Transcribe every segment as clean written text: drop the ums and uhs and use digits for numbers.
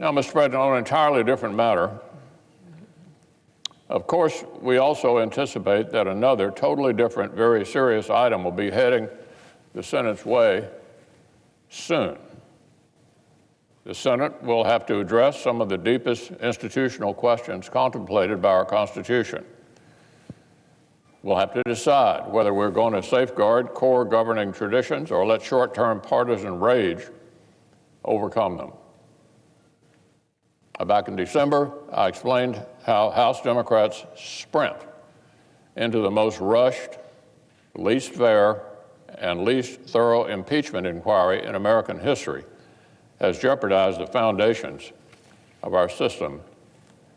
Now, Mr. President, on an entirely different matter, of course, we also anticipate that another totally different, very serious item will be heading the Senate's way soon. The Senate will have to address some of the deepest institutional questions contemplated by our Constitution. We'll have to decide whether we're going to safeguard core governing traditions or let short-term partisan rage overcome them. Back in December, I explained how House Democrats' sprint into the most rushed, least fair, and least thorough impeachment inquiry in American history has jeopardized the foundations of our system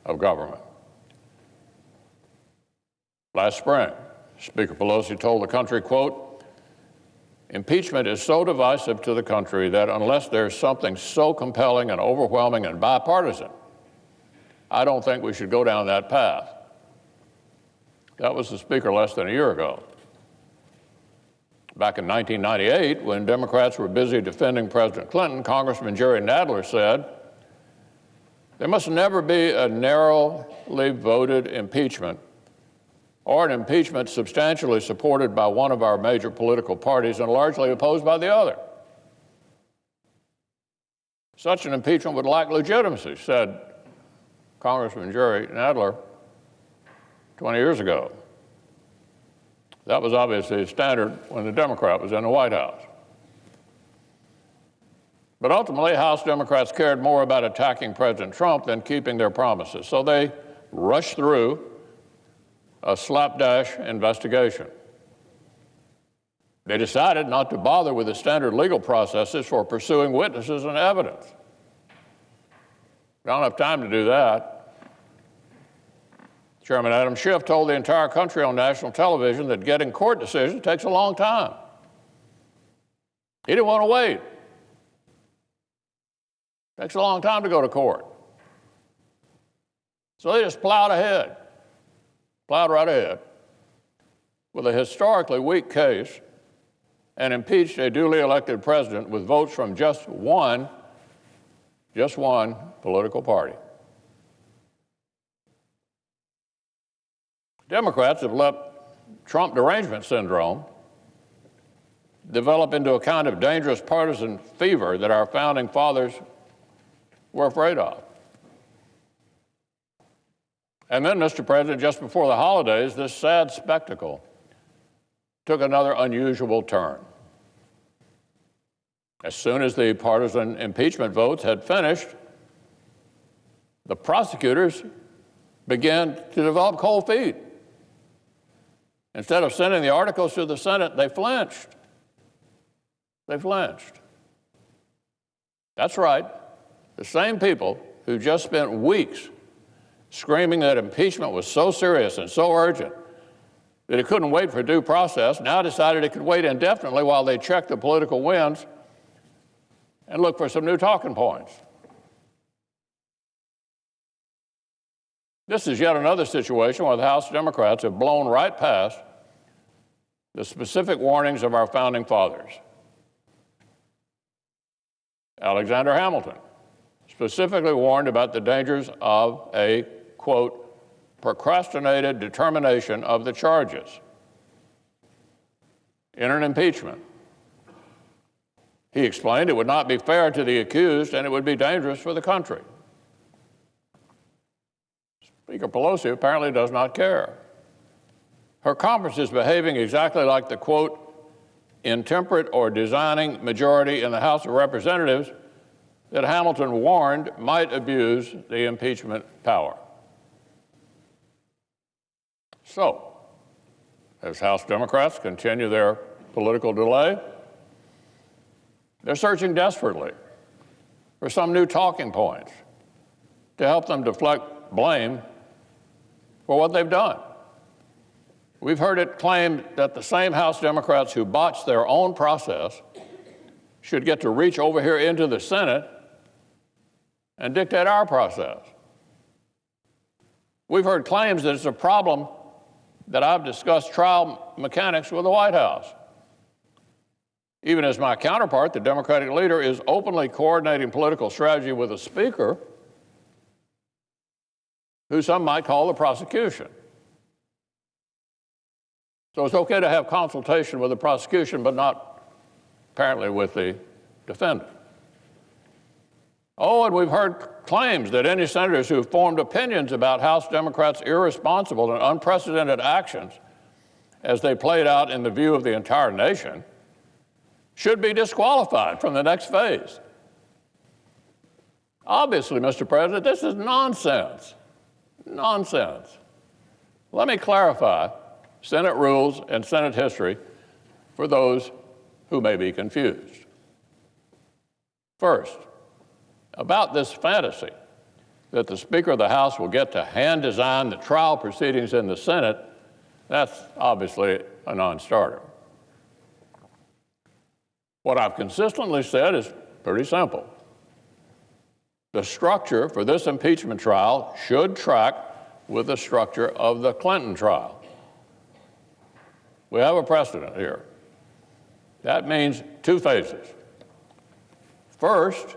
of government. Last spring, Speaker Pelosi told the country, quote, "Impeachment is so divisive to the country that unless there's something so compelling and overwhelming and bipartisan, I don't think we should go down that path." That was the Speaker less than a year ago. Back in 1998, when Democrats were busy defending President Clinton, Congressman Jerry Nadler said, "There must never be a narrowly voted impeachment or an impeachment substantially supported by one of our major political parties and largely opposed by the other. Such an impeachment would lack legitimacy," said Congressman Jerry Nadler 20 years ago. That was obviously a standard when the Democrat was in the White House. But ultimately, House Democrats cared more about attacking President Trump than keeping their promises. So they rushed through a slapdash investigation. They decided not to bother with the standard legal processes for pursuing witnesses and evidence. We don't have time to do that. Chairman Adam Schiff told the entire country on national television that getting court decisions takes a long time. He didn't want to wait. It takes a long time to go to court. So they just plowed right ahead with a historically weak case and impeached a duly elected president with votes from just one political party. Democrats have let Trump derangement syndrome develop into a kind of dangerous partisan fever that our founding fathers were afraid of. And then, Mr. President, just before the holidays, this sad spectacle took another unusual turn. As soon as the partisan impeachment votes had finished, the prosecutors began to develop cold feet. Instead of sending the articles to the Senate, they flinched. That's right. The same people who just spent weeks screaming that impeachment was so serious and so urgent that it couldn't wait for due process now decided it could wait indefinitely while they checked the political winds and look for some new talking points. This is yet another situation where the House Democrats have blown right past the specific warnings of our founding fathers. Alexander Hamilton specifically warned about the dangers of a, quote, procrastinated determination of the charges in an impeachment. He explained it would not be fair to the accused and it would be dangerous for the country. Speaker Pelosi apparently does not care. Her conference is behaving exactly like the, quote, intemperate or designing majority in the House of Representatives that Hamilton warned might abuse the impeachment power. So, as House Democrats continue their political delay, they're searching desperately for some new talking points to help them deflect blame for what they've done. We've heard it claimed that the same House Democrats who botched their own process should get to reach over here into the Senate and dictate our process. We've heard claims that it's a problem that I've discussed trial mechanics with the White House. Even as my counterpart, the Democratic leader, is openly coordinating political strategy with the Speaker, who some might call the prosecution. So it's okay to have consultation with the prosecution, but not apparently with the defendant. Oh, and we've heard claims that any senators who have formed opinions about House Democrats' irresponsible and unprecedented actions as they played out in the view of the entire nation should be disqualified from the next phase. Obviously, Mr. President, this is nonsense. Nonsense. Let me clarify Senate rules and Senate history for those who may be confused. First, about this fantasy that the Speaker of the House will get to hand design the trial proceedings in the Senate, that's obviously a non-starter. What I've consistently said is pretty simple. The structure for this impeachment trial should track with the structure of the Clinton trial. We have a precedent here. That means two phases. First,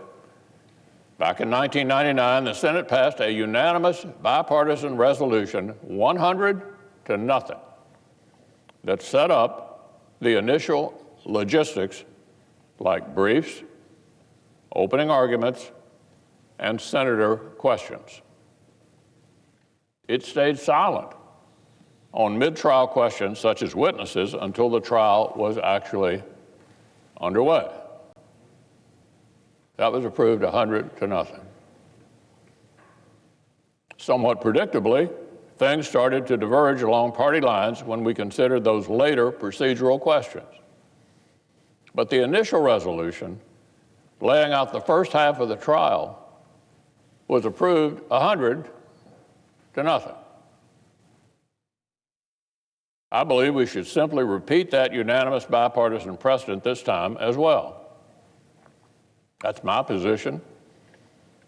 back in 1999, the Senate passed a unanimous bipartisan resolution, 100 to nothing, that set up the initial logistics like briefs, opening arguments, and senator questions. It stayed silent on mid-trial questions such as witnesses until the trial was actually underway. That was approved 100 to nothing. Somewhat predictably, things started to diverge along party lines when we considered those later procedural questions. But the initial resolution, laying out the first half of the trial, was approved 100 to nothing. I believe we should simply repeat that unanimous bipartisan precedent this time as well. That's my position.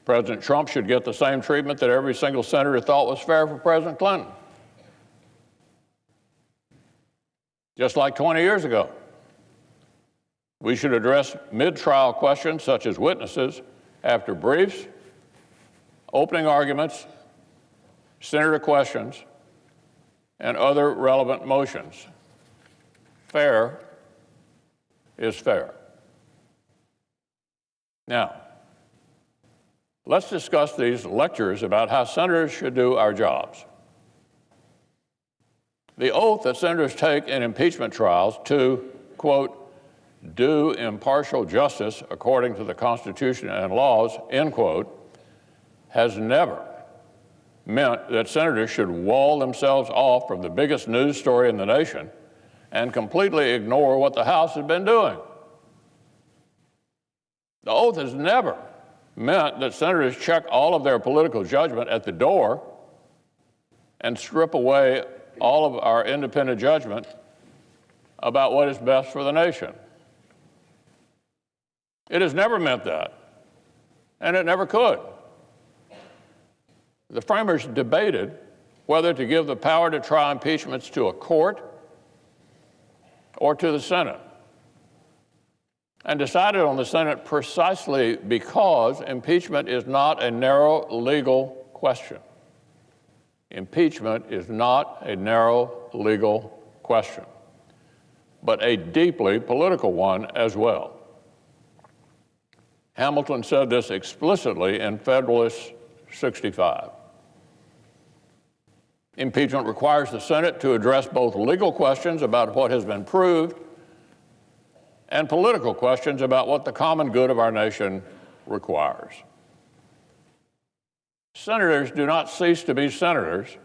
President Trump should get the same treatment that every single senator thought was fair for President Clinton. Just like 20 years ago. We should address mid-trial questions such as witnesses after briefs, opening arguments, senator questions, and other relevant motions. Fair is fair. Now, let's discuss these lectures about how senators should do our jobs. The oath that senators take in impeachment trials to, quote, do impartial justice according to the Constitution and laws, end quote, has never meant that senators should wall themselves off from the biggest news story in the nation and completely ignore what the House has been doing. The oath has never meant that senators check all of their political judgment at the door and strip away all of our independent judgment about what is best for the nation. It has never meant that, and it never could. The framers debated whether to give the power to try impeachments to a court or to the Senate, and decided on the Senate precisely because impeachment is not a narrow legal question. Impeachment is not a narrow legal question, but a deeply political one as well. Hamilton said this explicitly in Federalist 65. Impeachment requires the Senate to address both legal questions about what has been proved and political questions about what the common good of our nation requires. Senators do not cease to be senators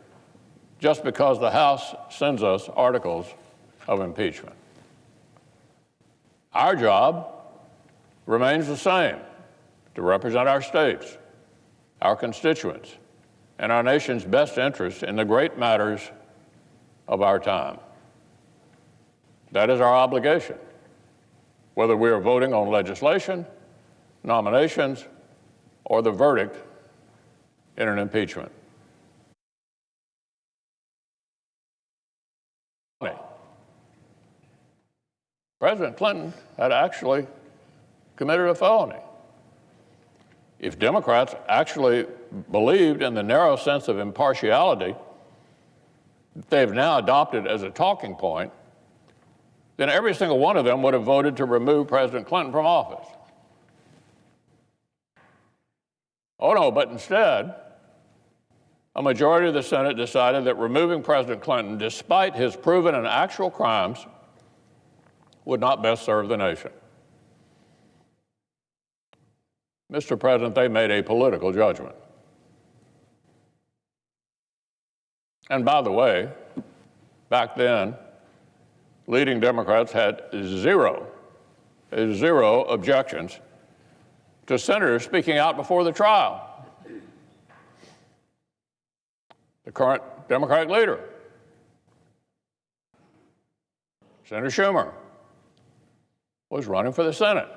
just because the House sends us articles of impeachment. Our job remains the same, to represent our states, our constituents, and our nation's best interests in the great matters of our time. That is our obligation, whether we are voting on legislation, nominations, or the verdict in an impeachment. President Clinton had actually committed a felony. if Democrats actually believed in the narrow sense of impartiality that they've now adopted as a talking point, then every single one of them would have voted to remove President Clinton from office. Oh no, but instead, a majority of the Senate decided that removing President Clinton, despite his proven and actual crimes, would not best serve the nation. Mr. President, they made a political judgment. And by the way, back then, leading Democrats had zero objections to senators speaking out before the trial. The current Democratic leader, Senator Schumer, was running for the Senate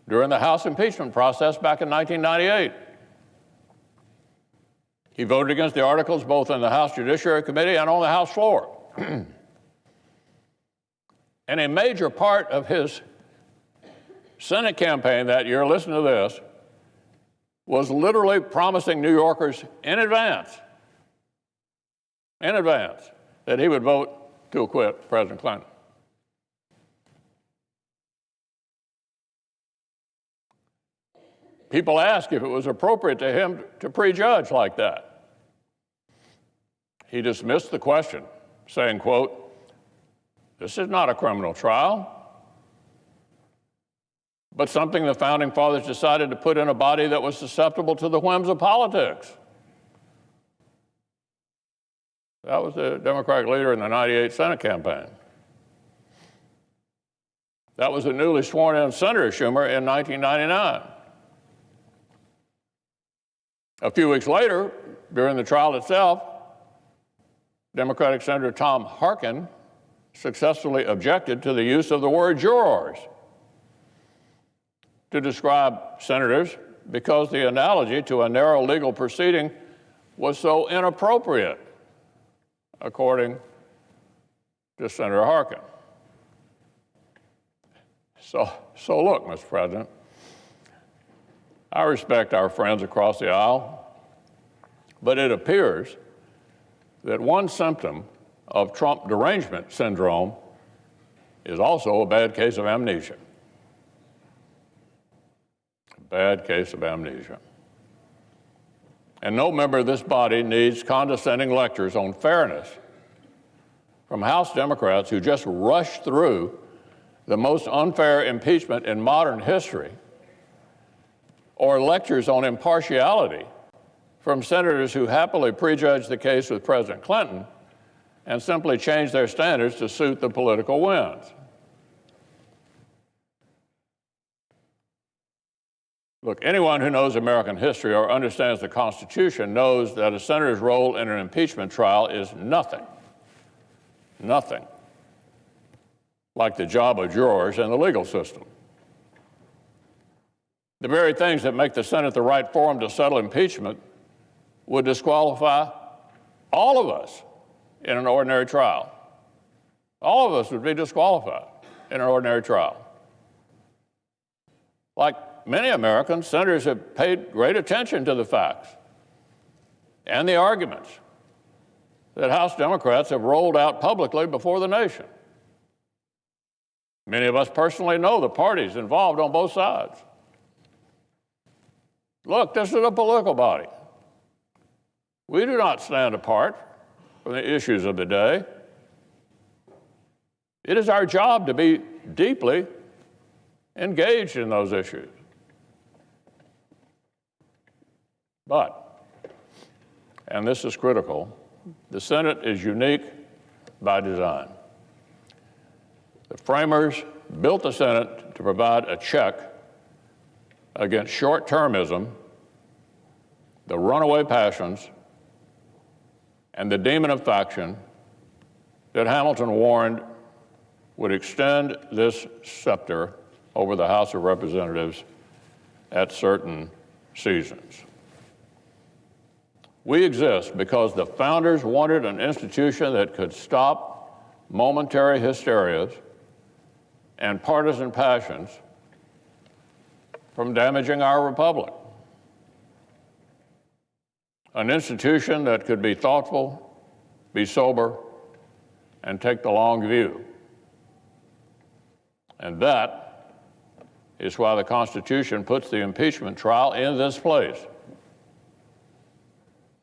during the House impeachment process back in 1998. He voted against the articles both in the House Judiciary Committee and on the House floor. And a major part of his Senate campaign that year, listen to this, was literally promising New Yorkers in advance, that he would vote to acquit President Clinton. People asked if it was appropriate to him to prejudge like that. He dismissed the question, saying, quote, "This is not a criminal trial, but something the Founding Fathers decided to put in a body that was susceptible to the whims of politics." That was the Democratic leader in the 98 Senate campaign. That was the newly sworn-in Senator Schumer in 1999. A few weeks later, during the trial itself, Democratic Senator Tom Harkin successfully objected to the use of the word jurors to describe senators because the analogy to a narrow legal proceeding was so inappropriate, according to Senator Harkin. So look, Mr. President, I respect our friends across the aisle, but it appears that one symptom of Trump derangement syndrome is also a bad case of amnesia. A bad case of amnesia. And no member of this body needs condescending lectures on fairness from House Democrats who just rushed through the most unfair impeachment in modern history, or lectures on impartiality from senators who happily prejudged the case with President Clinton and simply changed their standards to suit the political winds. Look, anyone who knows American history or understands the Constitution knows that a senator's role in an impeachment trial is nothing like the job of jurors in the legal system. The very things that make the Senate the right forum to settle impeachment would disqualify all of us in an ordinary trial. All of us would be disqualified in an ordinary trial. Like many Americans, senators have paid great attention to the facts and the arguments that House Democrats have rolled out publicly before the nation. Many of us personally know the parties involved on both sides. Look, this is a political body. We do not stand apart from the issues of the day. It is our job to be deeply engaged in those issues. But, and this is critical, the Senate is unique by design. The framers built the Senate to provide a check against short-termism, the runaway passions, and the demon of faction that Hamilton warned would extend this scepter over the House of Representatives at certain seasons. We exist because the founders wanted an institution that could stop momentary hysterias and partisan passions from damaging our republic. an institution that could be thoughtful, be sober, and take the long view. And that is why the Constitution puts the impeachment trial in this place.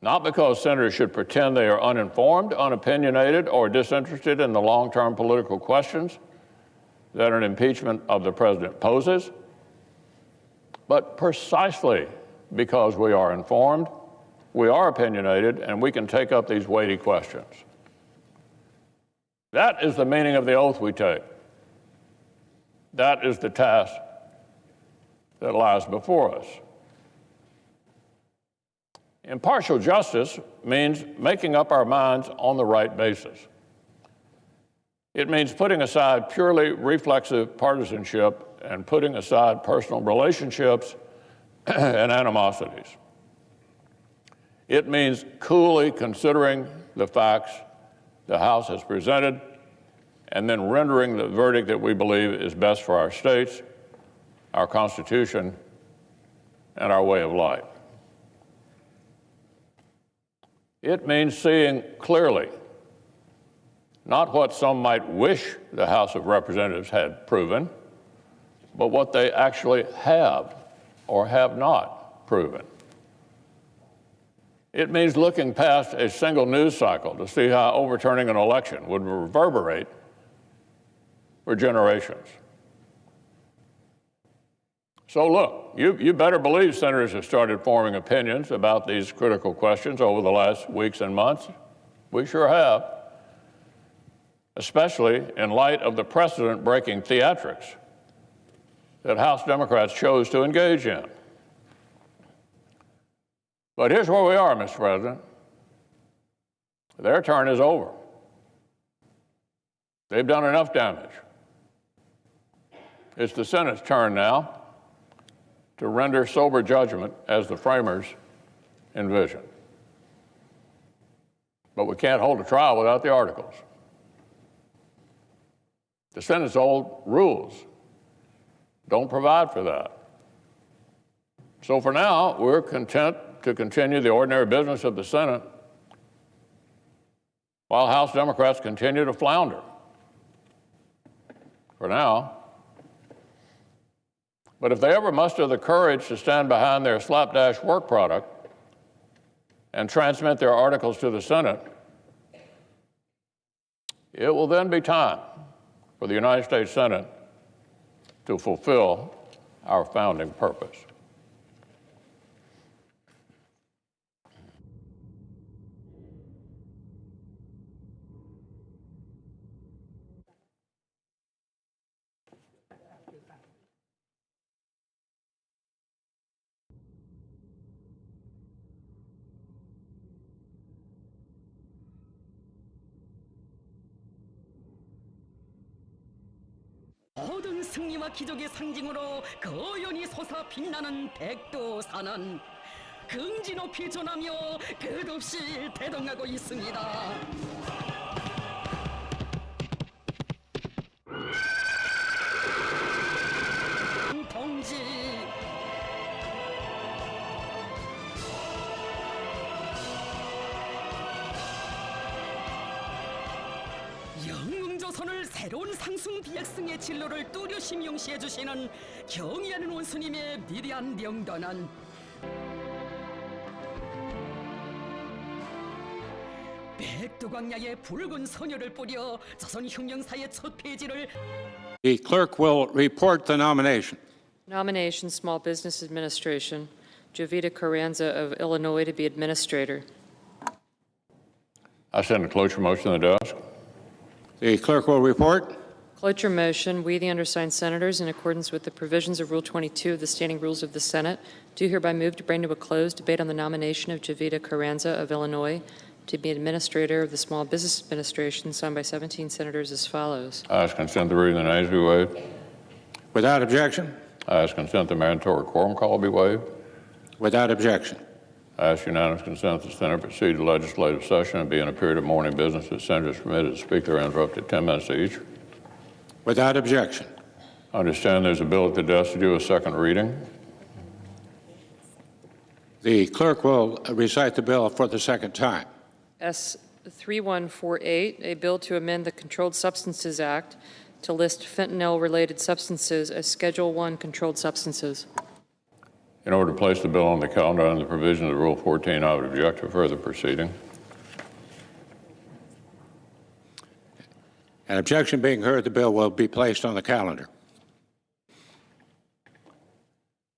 Not because senators should pretend they are uninformed, unopinionated, or disinterested in the long-term political questions that an impeachment of the president poses, but precisely because we are informed, we are opinionated, and we can take up these weighty questions. That is the meaning of the oath we take. That is the task that lies before us. Impartial justice means making up our minds on the right basis. It means putting aside purely reflexive partisanship and putting aside personal relationships and animosities. It means coolly considering the facts the House has presented and then rendering the verdict that we believe is best for our states, our Constitution, and our way of life. It means seeing clearly not what some might wish the House of Representatives had proven, but what they actually have or have not proven. It means looking past a single news cycle to see how overturning an election would reverberate for generations. So look, you better believe senators have started forming opinions about these critical questions over the last weeks and months. We sure have, especially in light of the precedent-breaking theatrics that House Democrats chose to engage in. But here's where we are, Mr. President. Their turn is over. They've done enough damage. It's the Senate's turn now to render sober judgment as the framers envisioned. But we can't hold a trial without the articles. The Senate's old rules don't provide for that. So for now, we're content to continue the ordinary business of the Senate while House Democrats continue to flounder. For now. But if they ever muster the courage to stand behind their slapdash work product and transmit their articles to the Senate, it will then be time for the United States Senate to fulfill our founding purpose. 모든 승리와 기적의 상징으로 거연히 솟아 빛나는 백두산은 긍지 높이 전하며 끝없이 대동하고 있습니다. 동지 영웅조선을 새로운 상승 비약승의 진로를 뚜렷이 명시해 주시는 경의하는 원수님의 위대한 명단은 백두광야에 붉은 선혈을 뿌려 조선 혁명사의 첫 페이지를 The clerk will report the nomination. Nomination, Small Business Administration, Jovita Carranza of Illinois to be administrator. I send a cloture motion to the desk. The clerk will report. Cloture motion, we, the undersigned senators, in accordance with the provisions of Rule 22 of the Standing Rules of the Senate, do hereby move to bring to a close debate on the nomination of Jovita Carranza of Illinois to be administrator of the Small Business Administration, signed by 17 senators as follows. I ask consent the reading of the nays be waived. Without objection. I ask consent the mandatory quorum call be waived. Without objection. I ask unanimous consent that the Senate proceed to legislative session and be in a period of morning business that senators permitted to speak therein for up to 10 minutes each. Without objection. I understand there's a bill at the desk to do a second reading. The clerk will recite the bill for the second time. S. 3148, a bill to amend the Controlled Substances Act to list fentanyl-related substances as Schedule I controlled substances. In order to place the bill on the calendar under the provisions of Rule 14, I would object to further proceeding. An objection being heard, the bill will be placed on the calendar.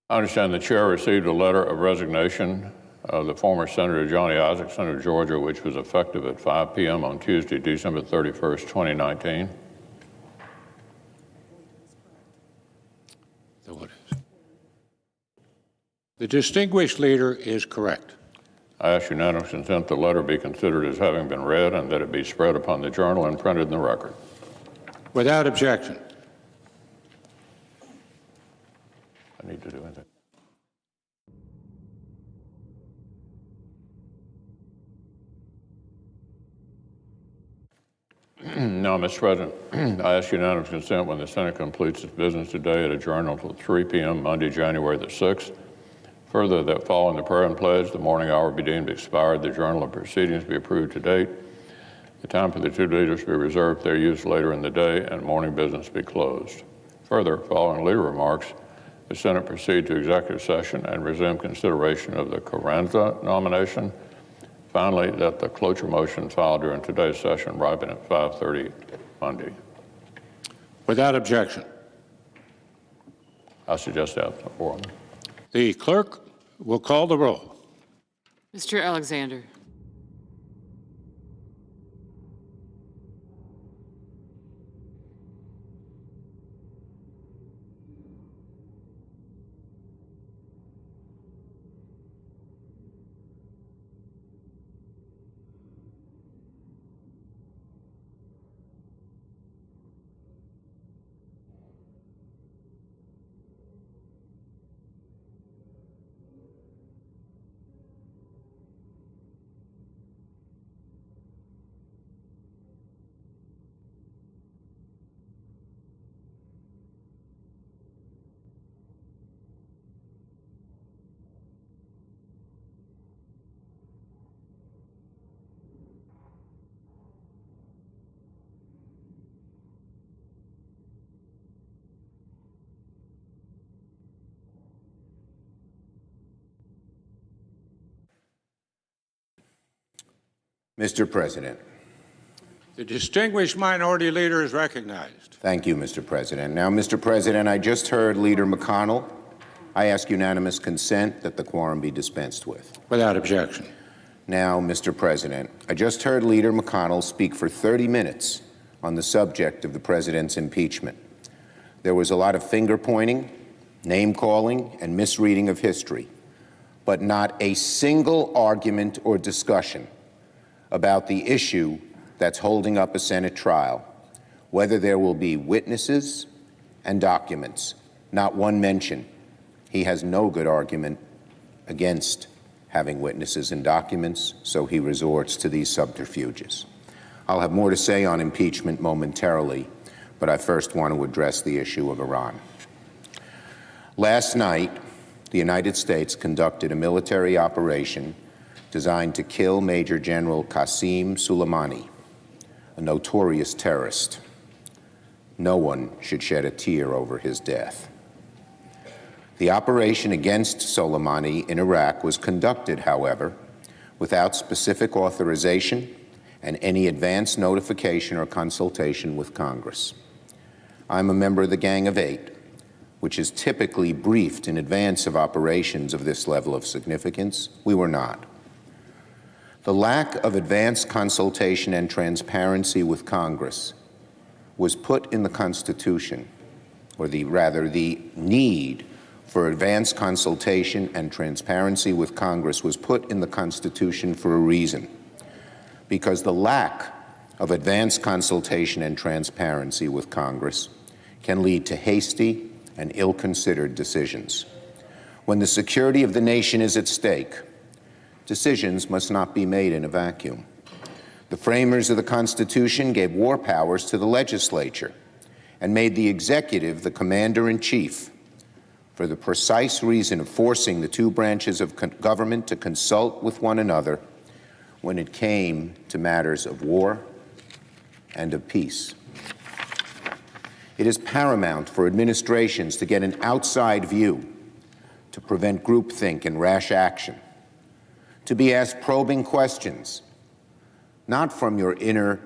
I understand the chair received a letter of resignation of the former Senator Johnny Isaac, Senator of Georgia, which was effective at 5 p.m. on Tuesday, December 31st, 2019. The distinguished leader is correct. I ask unanimous consent the letter be considered as having been read and that it be spread upon the journal and printed in the record. Without objection. I need to do anything. No, Mr. President, I ask unanimous consent when the Senate completes its business today at adjourn until 3 p.m. Monday, January the 6th. Further, that following the prayer and pledge, the morning hour be deemed expired, the journal of proceedings be approved to date, the time for the two leaders be reserved for their use later in the day, and morning business be closed. Further, following leader remarks, the Senate proceed to executive session and resume consideration of the Carranza nomination. Finally, that the cloture motion filed during today's session ripen at 5:30 Monday. Without objection. I suggest that for them. The clerk will call the roll. Mr. Alexander. Mr. President. The distinguished minority leader is recognized. Thank you, Mr. President. Now, Mr. President, I just heard Leader McConnell. I ask unanimous consent that the quorum be dispensed with. Without objection. Now, Mr. President, I just heard Leader McConnell speak for 30 minutes on the subject of the president's impeachment. There was a lot of finger-pointing, name-calling, and misreading of history, but not a single argument or discussion about the issue that's holding up a Senate trial, whether there will be witnesses and documents. Not one mention. He has no good argument against having witnesses and documents, so he resorts to these subterfuges. I'll have more to say on impeachment momentarily, but I first want to address the issue of Iran. Last night, the United States conducted a military operation designed to kill Major General Qasem Soleimani, a notorious terrorist. No one should shed a tear over his death. The operation against Soleimani in Iraq was conducted, however, without specific authorization and any advance notification or consultation with Congress. I'm a member of the Gang of Eight, which is typically briefed in advance of operations of this level of significance. We were not. The lack of advance consultation and transparency with Congress was put in the Constitution, or the need for advance consultation and transparency with Congress was put in the Constitution for a reason, because the lack of advance consultation and transparency with Congress can lead to hasty and ill-considered decisions. When the security of the nation is at stake, decisions must not be made in a vacuum. The framers of the Constitution gave war powers to the legislature and made the executive the commander-in-chief, for the precise reason of forcing the two branches of government to consult with one another when it came to matters of war and of peace. It is paramount for administrations to get an outside view to prevent groupthink and rash action, to be asked probing questions, not from your inner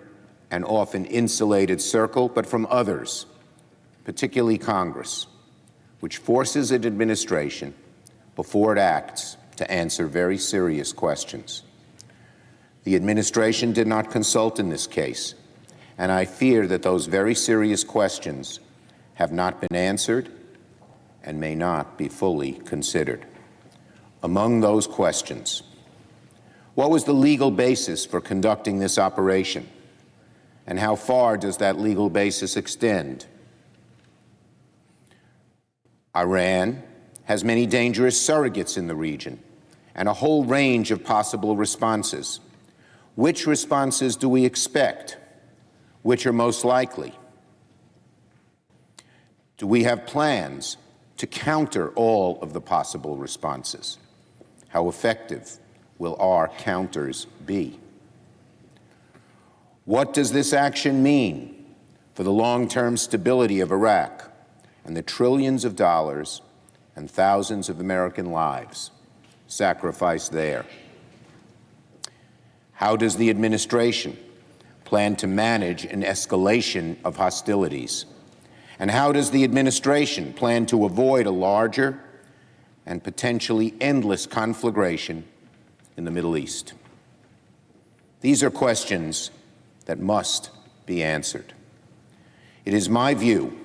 and often insulated circle, but from others, particularly Congress, which forces an administration, before it acts, to answer very serious questions. The administration did not consult in this case, and I fear that those very serious questions have not been answered and may not be fully considered. Among those questions, what was the legal basis for conducting this operation, and how far does that legal basis extend? Iran has many dangerous surrogates in the region and a whole range of possible responses. Which responses do we expect? Which are most likely? Do we have plans to counter all of the possible responses? How effective will our counters be? What does this action mean for the long-term stability of Iraq and the trillions of dollars and thousands of American lives sacrificed there? How does the administration plan to manage an escalation of hostilities? And how does the administration plan to avoid a larger and potentially endless conflagration in the Middle East? These are questions that must be answered. It is my view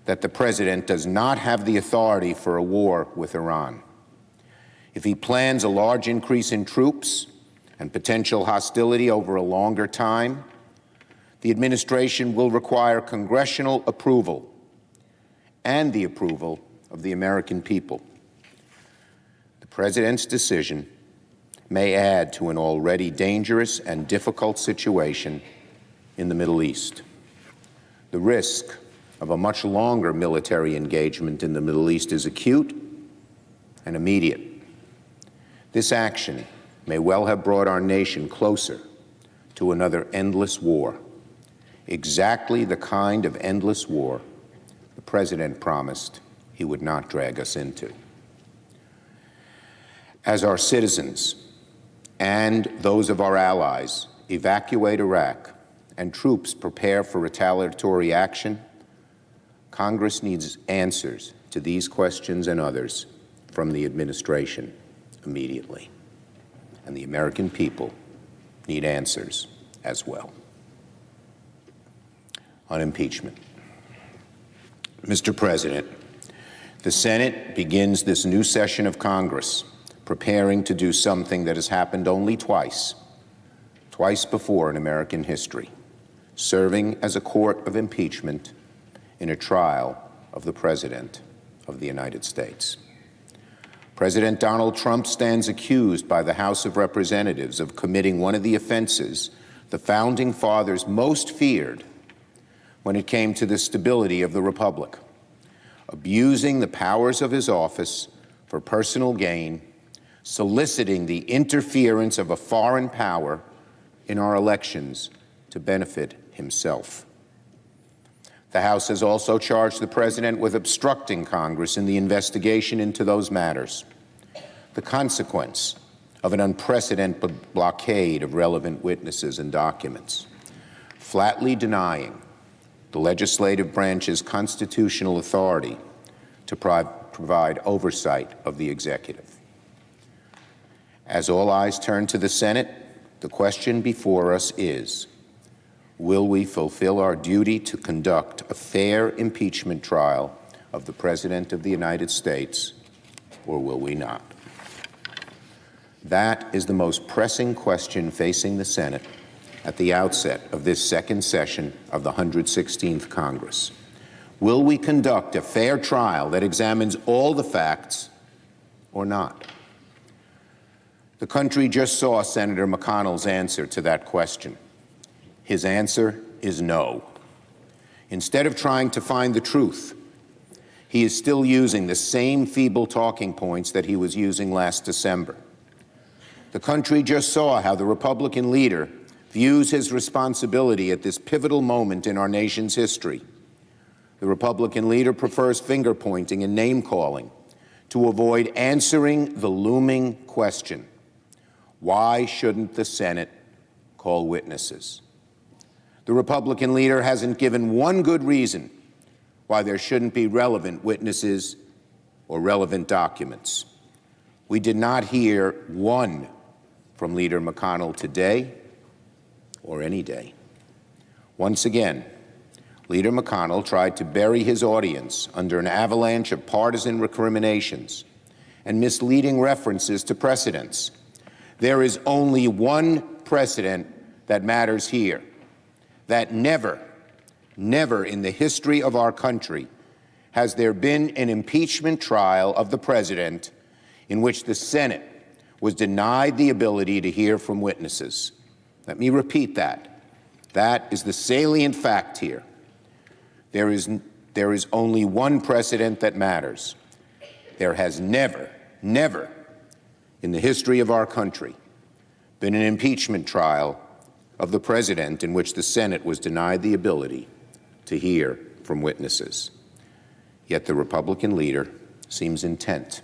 that the President does not have the authority for a war with Iran. If he plans a large increase in troops and potential hostility over a longer time, the administration will require congressional approval and the approval of the American people. The President's decision may add to an already dangerous and difficult situation in the Middle East. The risk of a much longer military engagement in the Middle East is acute and immediate. This action may well have brought our nation closer to another endless war, exactly the kind of endless war the President promised he would not drag us into. As our citizens and those of our allies evacuate Iraq and troops prepare for retaliatory action, Congress needs answers to these questions and others from the administration immediately. And the American people need answers as well. On impeachment. Mr. President, the Senate begins this new session of Congress preparing to do something that has happened only twice before in American history, serving as a court of impeachment in a trial of the President of the United States. President Donald Trump stands accused by the House of Representatives of committing one of the offenses the Founding Fathers most feared when it came to the stability of the Republic, abusing the powers of his office for personal gain, soliciting the interference of a foreign power in our elections to benefit himself. The House has also charged the President with obstructing Congress in the investigation into those matters, the consequence of an unprecedented blockade of relevant witnesses and documents, flatly denying the legislative branch's constitutional authority to provide oversight of the executive. As all eyes turn to the Senate, the question before us is, will we fulfill our duty to conduct a fair impeachment trial of the President of the United States, or will we not? That is the most pressing question facing the Senate at the outset of this second session of the 116th Congress. Will we conduct a fair trial that examines all the facts or not? The country just saw Senator McConnell's answer to that question. His answer is no. Instead of trying to find the truth, he is still using the same feeble talking points that he was using last December. The country just saw how the Republican leader views his responsibility at this pivotal moment in our nation's history. The Republican leader prefers finger-pointing and name-calling to avoid answering the looming question: why shouldn't the Senate call witnesses? The Republican leader hasn't given one good reason why there shouldn't be relevant witnesses or relevant documents. We did not hear one from Leader McConnell today or any day. Once again, Leader McConnell tried to bury his audience under an avalanche of partisan recriminations and misleading references to precedents. There is only one precedent that matters here: that never in the history of our country has there been an impeachment trial of the president in which the Senate was denied the ability to hear from witnesses. Let me repeat that. That is the salient fact here. There is only one precedent that matters. There has never in the history of our country been an impeachment trial of the president in which the Senate was denied the ability to hear from witnesses. Yet the Republican leader seems intent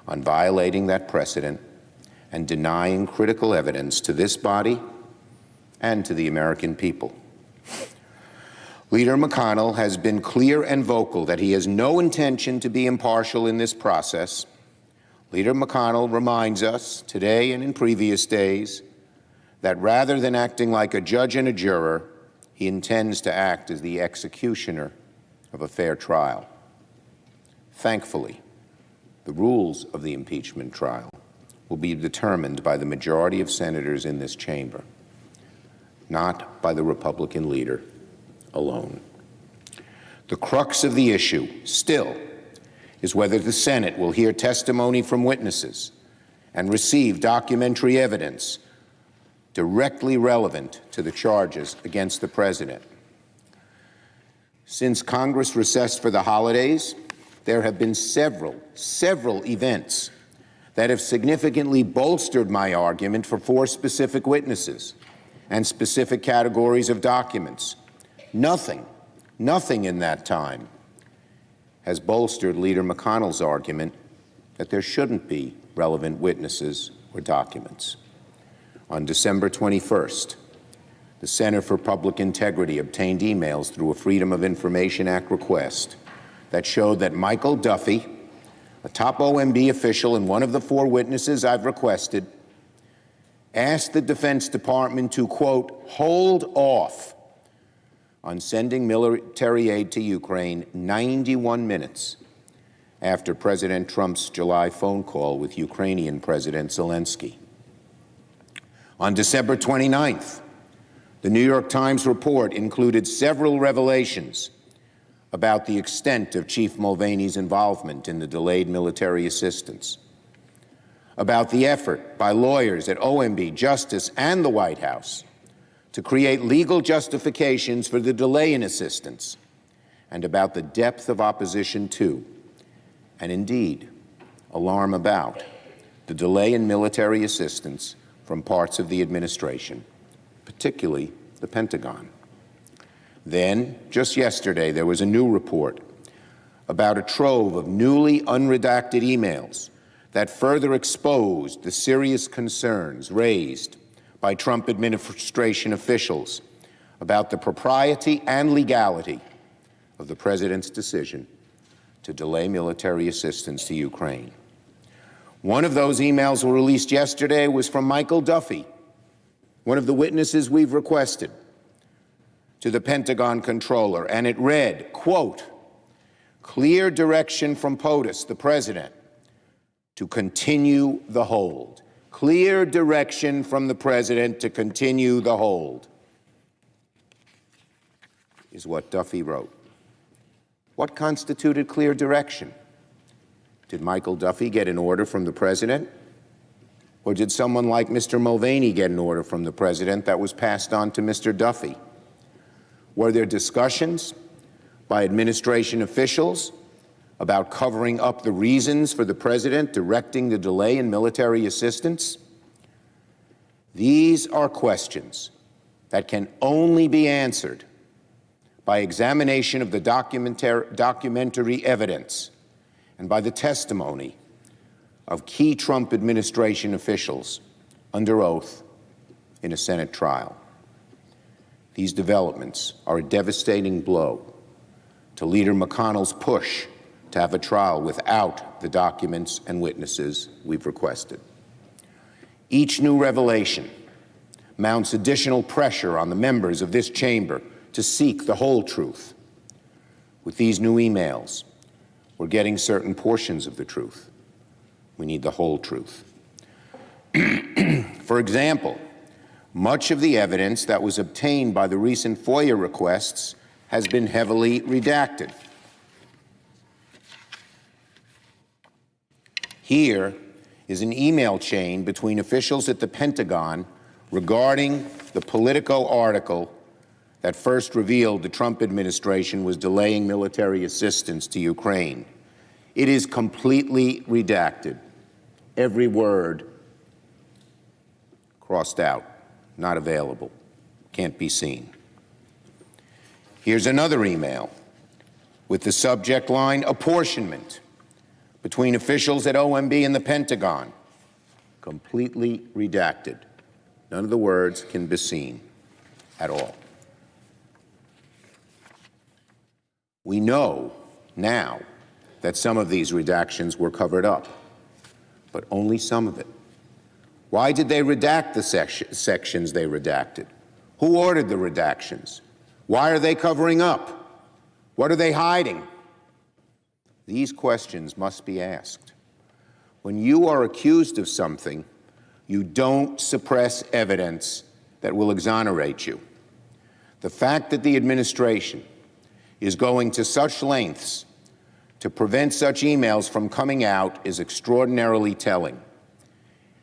on violating that precedent and denying critical evidence to this body and to the American people. Leader McConnell has been clear and vocal that he has no intention to be impartial in this process. Leader McConnell reminds us today and in previous days that rather than acting like a judge and a juror, he intends to act as the executioner of a fair trial. Thankfully, the rules of the impeachment trial will be determined by the majority of senators in this chamber, not by the Republican leader alone. The crux of the issue still is whether the Senate will hear testimony from witnesses and receive documentary evidence directly relevant to the charges against the president. Since Congress recessed for the holidays, there have been several events that have significantly bolstered my argument for 4 specific witnesses and specific categories of documents. Nothing in that time has bolstered Leader McConnell's argument that there shouldn't be relevant witnesses or documents. On December 21st, the Center for Public Integrity obtained emails through a Freedom of Information Act request that showed that Michael Duffy, a top OMB official and one of the 4 witnesses I've requested, asked the Defense Department to, quote, hold off on sending military aid to Ukraine 91 minutes after President Trump's July phone call with Ukrainian President Zelensky. On December 29th, the New York Times report included several revelations about the extent of Chief Mulvaney's involvement in the delayed military assistance, about the effort by lawyers at OMB, Justice, and the White House to create legal justifications for the delay in assistance, and about the depth of opposition to, and indeed, alarm about, the delay in military assistance from parts of the administration, particularly the Pentagon. Then, just yesterday, there was a new report about a trove of newly unredacted emails that further exposed the serious concerns raised by Trump administration officials about the propriety and legality of the president's decision to delay military assistance to Ukraine. One of those emails released yesterday was from Michael Duffy, one of the witnesses we've requested, to the Pentagon controller, and it read, quote, clear direction from POTUS, the president, to continue the hold. Clear direction from the president to continue the hold, is what Duffy wrote. What constituted clear direction? Did Michael Duffy get an order from the president? Or did someone like Mr. Mulvaney get an order from the president that was passed on to Mr. Duffy? Were there discussions by administration officials about covering up the reasons for the president directing the delay in military assistance? These are questions that can only be answered by examination of the documentary evidence and by the testimony of key Trump administration officials under oath in a Senate trial. These developments are a devastating blow to Leader McConnell's push to have a trial without the documents and witnesses we've requested. Each new revelation mounts additional pressure on the members of this chamber to seek the whole truth. With these new emails, we're getting certain portions of the truth. We need the whole truth. For example, much of the evidence that was obtained by the recent FOIA requests has been heavily redacted. Here is an email chain between officials at the Pentagon regarding the Politico article that first revealed the Trump administration was delaying military assistance to Ukraine. It is completely redacted. Every word crossed out, not available, can't be seen. Here's another email with the subject line, apportionment, between officials at OMB and the Pentagon. Completely redacted. None of the words can be seen at all. We know now that some of these redactions were covered up, but only some of it. Why did they redact the sections they redacted? Who ordered the redactions? Why are they covering up? What are they hiding? These questions must be asked. When you are accused of something, you don't suppress evidence that will exonerate you. The fact that the administration is going to such lengths to prevent such emails from coming out is extraordinarily telling.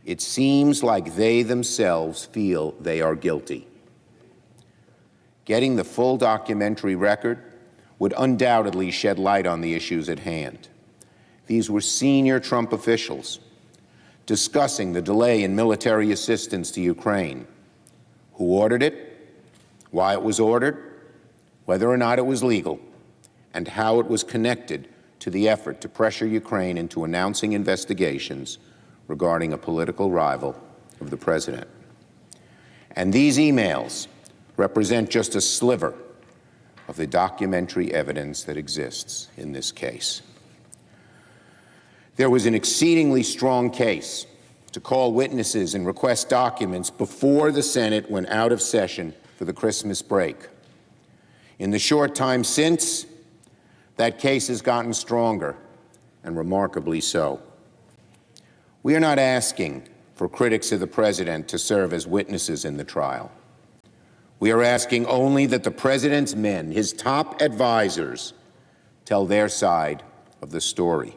It seems like they themselves feel they are guilty. Getting the full documentary record would undoubtedly shed light on the issues at hand. These were senior Trump officials discussing the delay in military assistance to Ukraine. Who ordered it, why it was ordered, whether or not it was legal, and how it was connected to the effort to pressure Ukraine into announcing investigations regarding a political rival of the president. And these emails represent just a sliver of the documentary evidence that exists in this case. There was an exceedingly strong case to call witnesses and request documents before the Senate went out of session for the Christmas break. In the short time since, that case has gotten stronger, and remarkably so. We are not asking for critics of the president to serve as witnesses in the trial. We are asking only that the president's men, his top advisors, tell their side of the story.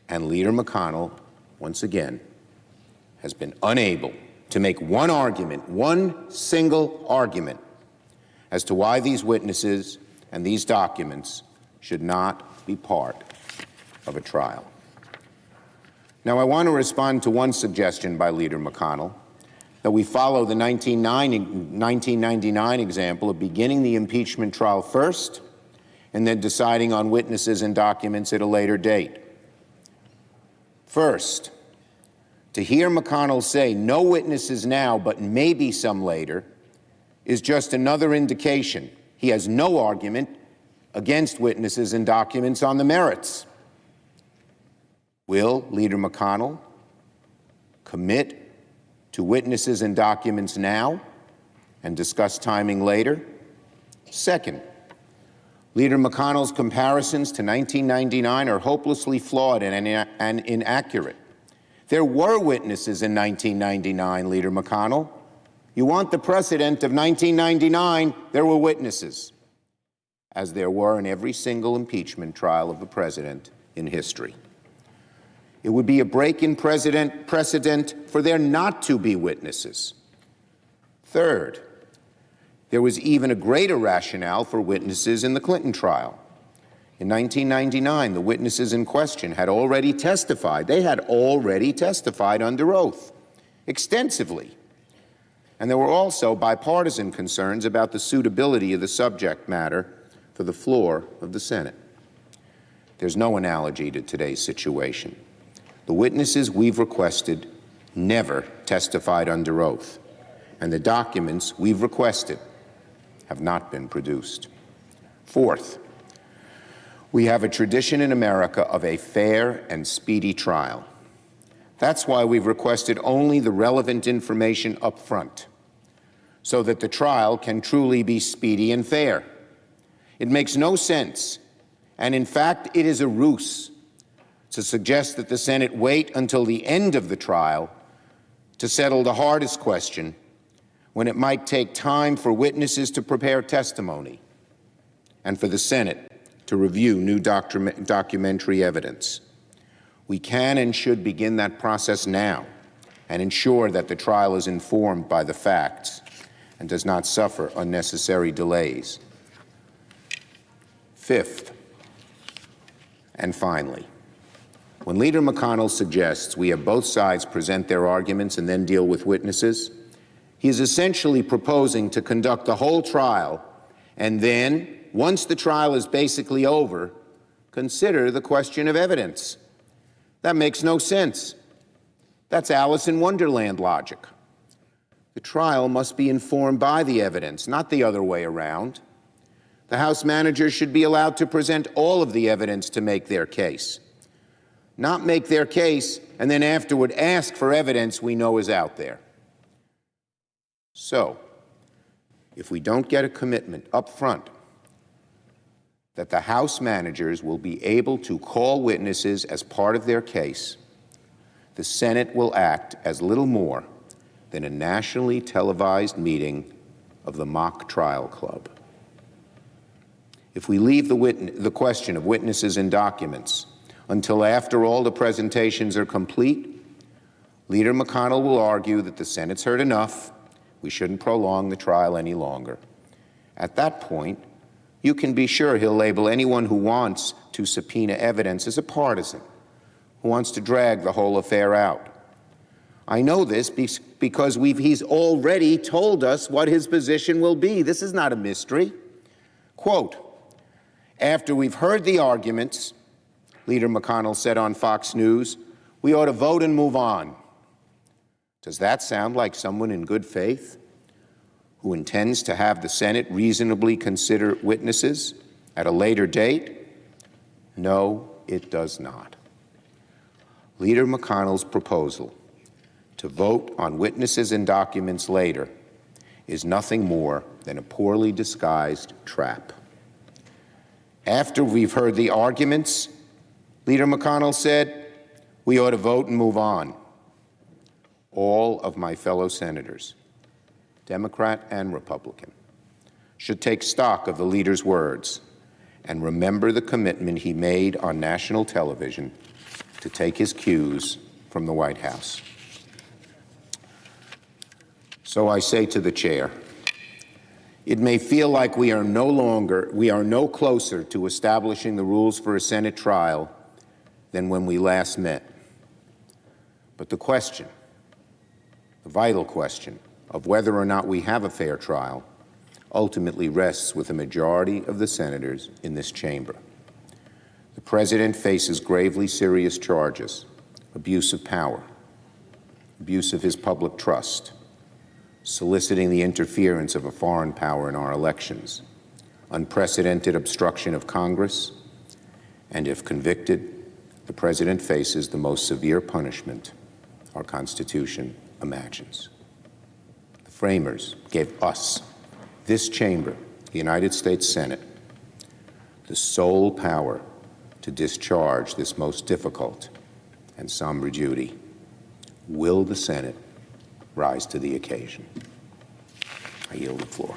And Leader McConnell, once again, has been unable to make one argument, one single argument, as to why these witnesses and these documents should not be part of a trial. Now, I want to respond to one suggestion by Leader McConnell, that we follow the 1999 example of beginning the impeachment trial first and then deciding on witnesses and documents at a later date. First, to hear McConnell say no witnesses now, but maybe some later, is just another indication he has no argument against witnesses and documents on the merits. Will Leader McConnell commit to witnesses and documents now and discuss timing later? Second, Leader McConnell's comparisons to 1999 are hopelessly flawed and inaccurate. There were witnesses in 1999, Leader McConnell. You want the precedent of 1999, there were witnesses, as there were in every single impeachment trial of the president in history. It would be a break in precedent for there not to be witnesses. Third, there was even a greater rationale for witnesses in the Clinton trial. In 1999, the witnesses in question had already testified. They had already testified under oath, extensively. And there were also bipartisan concerns about the suitability of the subject matter for the floor of the Senate. There's no analogy to today's situation. The witnesses we've requested never testified under oath, and the documents we've requested have not been produced. Fourth, we have a tradition in America of a fair and speedy trial. That's why we've requested only the relevant information up front, so that the trial can truly be speedy and fair. It makes no sense, and in fact, it is a ruse to suggest that the Senate wait until the end of the trial to settle the hardest question when it might take time for witnesses to prepare testimony and for the Senate to review new documentary evidence. We can and should begin that process now and ensure that the trial is informed by the facts and does not suffer unnecessary delays. Fifth, and finally, when Leader McConnell suggests we have both sides present their arguments and then deal with witnesses, he is essentially proposing to conduct the whole trial and then, once the trial is basically over, consider the question of evidence. That makes no sense. That's Alice in Wonderland logic. The trial must be informed by the evidence, not the other way around. The House managers should be allowed to present all of the evidence to make their case, not make their case and then afterward ask for evidence we know is out there. So, if we don't get a commitment up front that the House managers will be able to call witnesses as part of their case, the Senate will act as little more than a nationally televised meeting of the mock trial club. If we leave the question of witnesses and documents until after all the presentations are complete, Leader McConnell will argue that the Senate's heard enough, we shouldn't prolong the trial any longer. At that point, you can be sure he'll label anyone who wants to subpoena evidence as a partisan, who wants to drag the whole affair out. I know this because he's already told us what his position will be. This is not a mystery. Quote, after we've heard the arguments, Leader McConnell said on Fox News, we ought to vote and move on. Does that sound like someone in good faith who intends to have the Senate reasonably consider witnesses at a later date? No, it does not. Leader McConnell's proposal to vote on witnesses and documents later is nothing more than a poorly disguised trap. After we've heard the arguments, Leader McConnell said, we ought to vote and move on. All of my fellow senators, Democrat and Republican, should take stock of the leader's words and remember the commitment he made on national television to take his cues from the White House. So I say to the chair, it may feel like we are no closer to establishing the rules for a Senate trial than when we last met. But the question, the vital question of whether or not we have a fair trial ultimately rests with a majority of the senators in this chamber. The president faces gravely serious charges, abuse of power, abuse of his public trust, soliciting the interference of a foreign power in our elections, unprecedented obstruction of Congress, and if convicted, the president faces the most severe punishment our Constitution imagines. The framers gave us, this chamber, the United States Senate, the sole power to discharge this most difficult and somber duty. Will the Senate rise to the occasion? I yield the floor.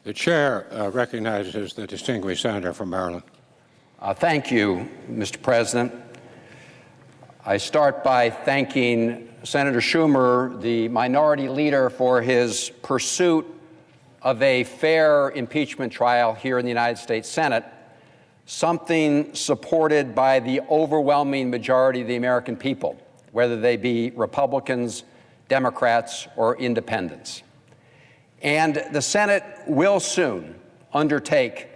The chair recognizes the distinguished senator from Maryland. Thank you, Mr. President. I start by thanking Senator Schumer, the minority leader, for his pursuit of a fair impeachment trial here in the United States Senate, something supported by the overwhelming majority of the American people, whether they be Republicans, Democrats, or independents. And the Senate will soon undertake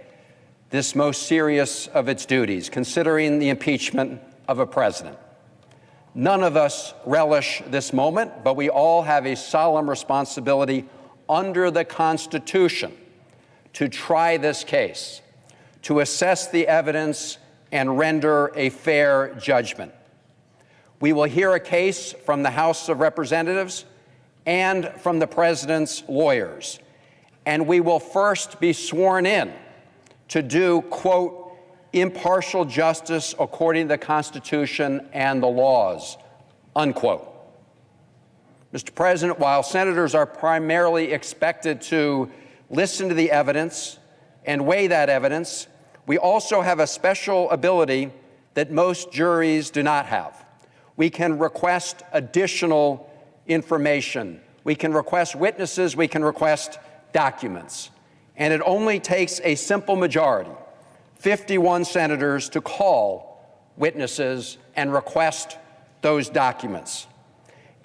this most serious of its duties, considering the impeachment of a president. None of us relish this moment, but we all have a solemn responsibility under the Constitution to try this case, to assess the evidence and render a fair judgment. We will hear a case from the House of Representatives and from the president's lawyers, and we will first be sworn in to do, quote, impartial justice according to the Constitution and the laws, unquote. Mr. President, while senators are primarily expected to listen to the evidence and weigh that evidence, we also have a special ability that most juries do not have. We can request additional information. We can request witnesses. We can request documents. And it only takes a simple majority, 51 senators, to call witnesses and request those documents.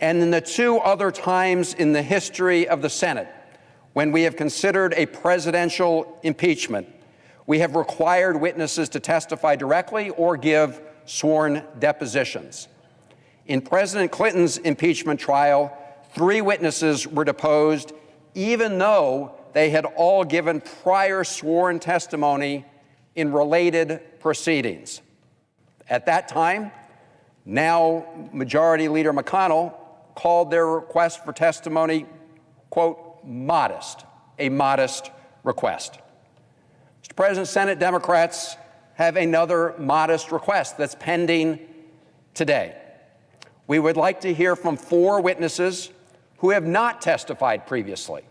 And in the two other times in the history of the Senate when we have considered a presidential impeachment, we have required witnesses to testify directly or give sworn depositions. In President Clinton's impeachment trial, 3 witnesses were deposed, even though they had all given prior sworn testimony in related proceedings. At that time, now Majority Leader McConnell called their request for testimony, quote, modest, a modest request. Mr. President, Senate Democrats have another modest request that's pending today. We would like to hear from 4 witnesses who have not testified previously,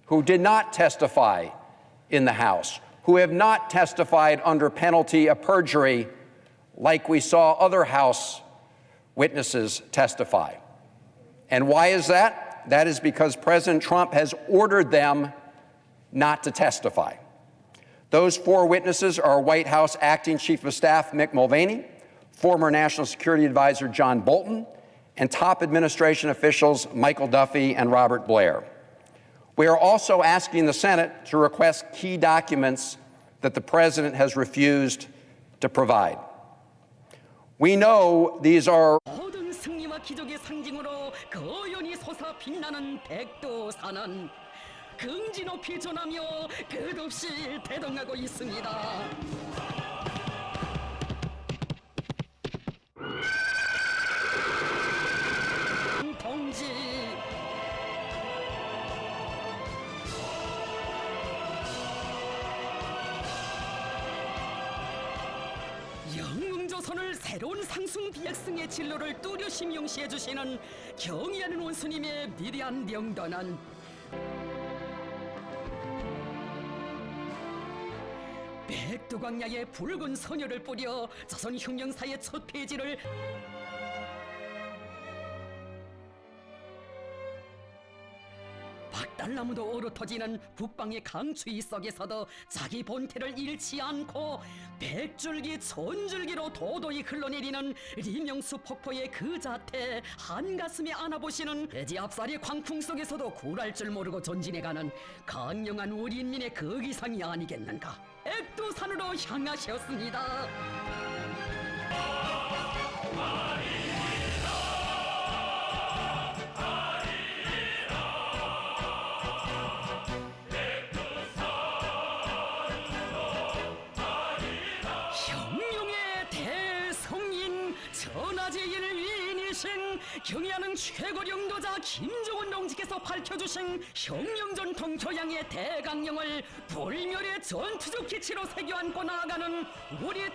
who did not testify in the House, who have not testified under penalty of perjury like we saw other House witnesses testify. And why is that? That is because President Trump has ordered them not to testify. Those 4 witnesses are White House Acting Chief of Staff Mick Mulvaney, former National Security Advisor John Bolton, and top administration officials Michael Duffy and Robert Blair. We are also asking the Senate to request key documents that the president has refused to provide. We know these are 모든 승리와 기적의 상징으로 거연히 솟아 빛나는 백두산은 긍지 높이 전하며 끝없이 대동하고 있습니다. 동지 영웅조선을 새로운 상승 비약승의 진로를 뚜렷이 명시해 주시는 경의하는 원수님의 위대한 명단은 백두광야에 붉은 선혈을 뿌려 조선 혁명사의 첫 페이지를 박달나무도 얼어터지는 북방의 강추위 속에서도 자기 본태를 잃지 않고 백줄기 천줄기로 도도히 흘러내리는 리명수 폭포의 그 자태 한가슴에 안아보시는 돼지 앞살의 광풍 속에서도 굴할 줄 모르고 전진해가는 강력한 우리 인민의 그 기상이 아니겠는가. 백두산으로 향하셨습니다. 천하제일 위인이신 경의하는 최고 영도자 김정은 동지께서 밝혀주신 혁명전통 교양의 대강령을 불멸의 전투적 기치로 새겨 안고 나아가는 우리